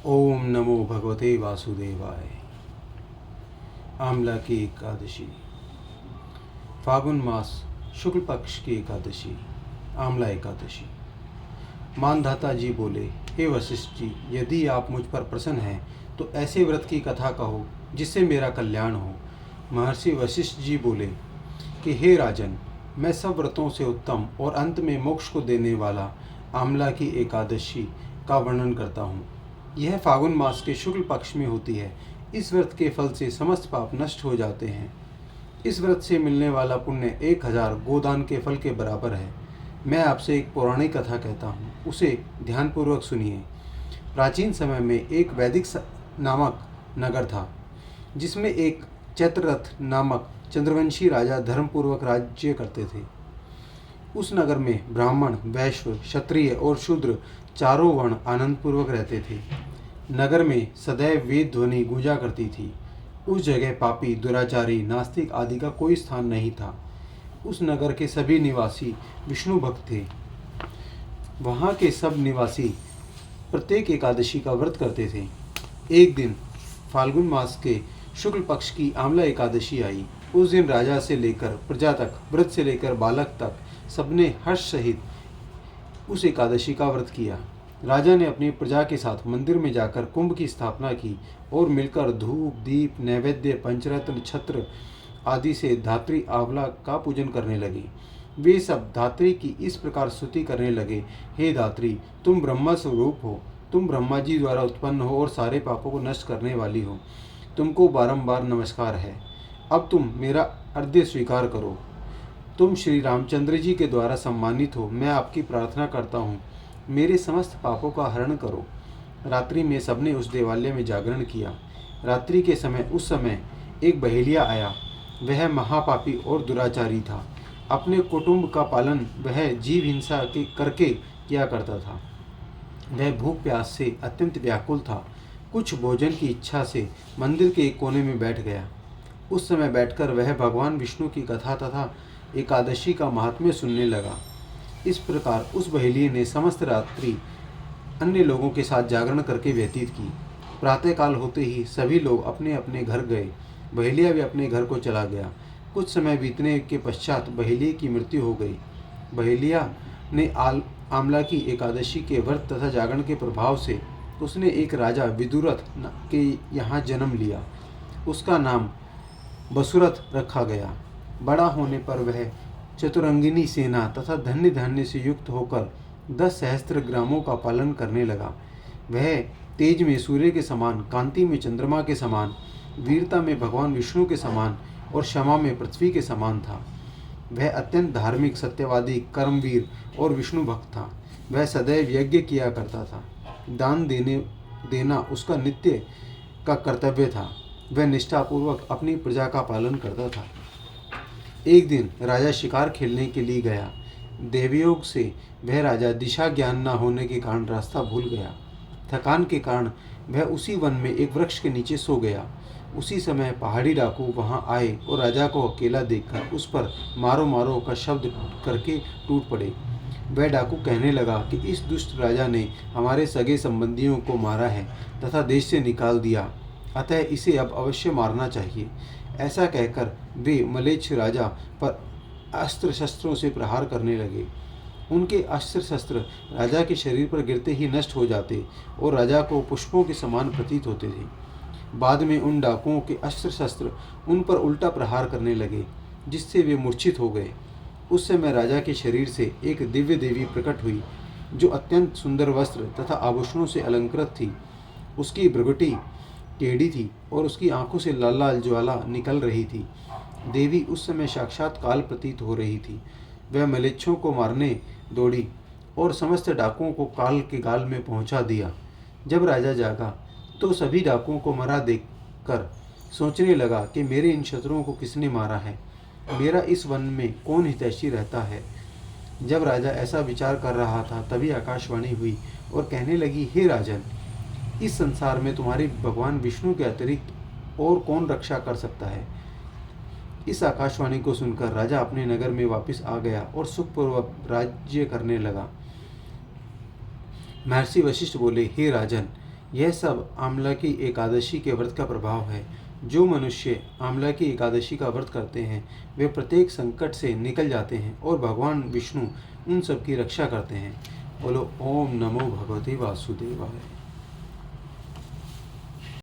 ओम नमो भगवते वासुदेवाय। आमला की एकादशी, फागुन मास शुक्ल पक्ष की एकादशी, आमला एकादशी। मानधाता जी बोले, हे वशिष्ठ जी, यदि आप मुझ पर प्रसन्न हैं तो ऐसे व्रत की कथा कहो जिससे मेरा कल्याण हो। महर्षि वशिष्ठ जी बोले कि हे राजन, मैं सब व्रतों से उत्तम और अंत में मोक्ष को देने वाला आमला की एकादशी का वर्णन करता हूँ। यह फागुन मास के शुक्ल पक्ष में होती है। इस व्रत के फल से समस्त पाप नष्ट हो जाते हैं। इस व्रत से मिलने वाला पुण्य 1000 गोदान के फल के बराबर है। मैं आपसे एक पौराणिक कथा कहता हूँ, उसे ध्यानपूर्वक सुनिए। प्राचीन समय में एक वैदिक नामक नगर था, जिसमें एक चैत्ररथ नामक चंद्रवंशी राजा धर्मपूर्वक राज्य करते थे। उस नगर में ब्राह्मण, वैश्य, क्षत्रिय और शूद्र चारों वर्ण आनंदपूर्वक रहते थे। नगर में सदैव वेद ध्वनि गूंजा करती थी। उस जगह पापी, दुराचारी, नास्तिक आदि का कोई स्थान नहीं था। उस नगर के सभी निवासी विष्णु भक्त थे। वहाँ के सब निवासी प्रत्येक एकादशी का व्रत करते थे। एक दिन फाल्गुन मास के शुक्ल पक्ष की आमला एकादशी आई। उस दिन राजा से लेकर प्रजा तक, वृद्ध से लेकर बालक तक सबने हर्ष सहित उस एकादशी का व्रत किया। राजा ने अपनी प्रजा के साथ मंदिर में जाकर कुंभ की स्थापना की और मिलकर धूप, दीप, नैवेद्य, पंचरत्न, छत्र आदि से धात्री आंवला का पूजन करने लगे। वे सब धात्री की इस प्रकार स्तुति करने लगे, हे धात्री, तुम ब्रह्मा स्वरूप हो, तुम ब्रह्मा जी द्वारा उत्पन्न हो और सारे पापों को नष्ट करने वाली हो। तुमको बारंबार नमस्कार है। अब तुम मेरा अर्घ्य स्वीकार करो। तुम श्री रामचंद्र जी के द्वारा सम्मानित हो। मैं आपकी प्रार्थना करता हूँ, मेरे समस्त पापों का हरण करो। रात्रि में सबने उस देवालय में जागरण किया। रात्रि के समय उस समय एक बहेलिया आया। वह महापापी और दुराचारी था। अपने कुटुंब का पालन वह जीव हिंसा के करके किया करता था। वह भूख प्यास से अत्यंत व्याकुल था। कुछ भोजन की इच्छा से मंदिर के एक कोने में बैठ गया। उस समय बैठकर वह भगवान विष्णु की कथा तथा एकादशी का महात्म्य सुनने लगा। इस प्रकार उस बहेलिये ने समस्त रात्रि अन्य लोगों के साथ जागरण करके व्यतीत की। प्रातःकाल होते ही सभी लोग अपने अपने घर गए। बहेलिया भी अपने घर को चला गया। कुछ समय बीतने के पश्चात बहेलिये की मृत्यु हो गई। बहेलिया ने आमला की एकादशी के व्रत तथा जागरण के प्रभाव से उसने एक राजा विदुरथ के यहाँ जन्म लिया। उसका नाम बसुरथ रखा गया। बड़ा होने पर वह चतुरंगिनी सेना तथा धन्य धान्य से युक्त होकर 10 सहस्त्र ग्रामों का पालन करने लगा। वह तेज में सूर्य के समान, कांति में चंद्रमा के समान, वीरता में भगवान विष्णु के समान और क्षमा में पृथ्वी के समान था। वह अत्यंत धार्मिक, सत्यवादी, कर्मवीर और विष्णु भक्त था। वह सदैव यज्ञ किया करता था। दान देना उसका नित्य का कर्तव्य था। वह निष्ठापूर्वक अपनी प्रजा का पालन करता था। एक दिन राजा शिकार खेलने के लिए गया। देवयोग से वह राजा दिशा ज्ञान न होने के कारण रास्ता भूल गया। थकान के कारण वह उसी वन में एक वृक्ष के नीचे सो गया। उसी समय पहाड़ी डाकू वहां आए और राजा को अकेला देखकर उस पर मारो मारो का शब्द करके टूट पड़े। वह डाकू कहने लगा कि इस दुष्ट राजा ने हमारे सगे संबंधियों को मारा है तथा देश से निकाल दिया, अतः इसे अब अवश्य मारना चाहिए। ऐसा कहकर वे मलेच्छ राजा पर अस्त्र शस्त्रों से प्रहार करने लगे। उनके अस्त्र शस्त्र राजा के शरीर पर गिरते ही नष्ट हो जाते और राजा को पुष्पों के समान प्रतीत होते थे। बाद में उन डाकुओं के अस्त्र शस्त्र उन पर उल्टा प्रहार करने लगे, जिससे वे मूर्छित हो गए। उस समय राजा के शरीर से एक दिव्य देवी प्रकट हुई, जो अत्यंत सुंदर वस्त्र तथा आभूषणों से अलंकृत थी। उसकी भ्रुकुटी टेढ़ी थी और उसकी आंखों से लाल लाल ज्वाला निकल रही थी। देवी उस समय साक्षात काल प्रतीत हो रही थी। वह मलेच्छों को मारने दौड़ी और समस्त डाकुओं को काल के गाल में पहुंचा दिया। जब राजा जागा तो सभी डाकुओं को मरा देखकर सोचने लगा कि मेरे इन शत्रुओं को किसने मारा है, मेरा इस वन में कौन हितैषी रहता है। जब राजा ऐसा विचार कर रहा था, तभी आकाशवाणी हुई और कहने लगी, हे राजन, इस संसार में तुम्हारे भगवान विष्णु के अतिरिक्त और कौन रक्षा कर सकता है। इस आकाशवाणी को सुनकर राजा अपने नगर में वापस आ गया और सुखपूर्वक राज्य करने लगा। महर्षि वशिष्ठ बोले, हे राजन, यह सब आमला की एकादशी के व्रत का प्रभाव है। जो मनुष्य आमला की एकादशी का व्रत करते हैं वे प्रत्येक संकट से निकल जाते हैं और भगवान विष्णु उन सब की रक्षा करते हैं। बोलो ओम नमो भगवते वासुदेवाय।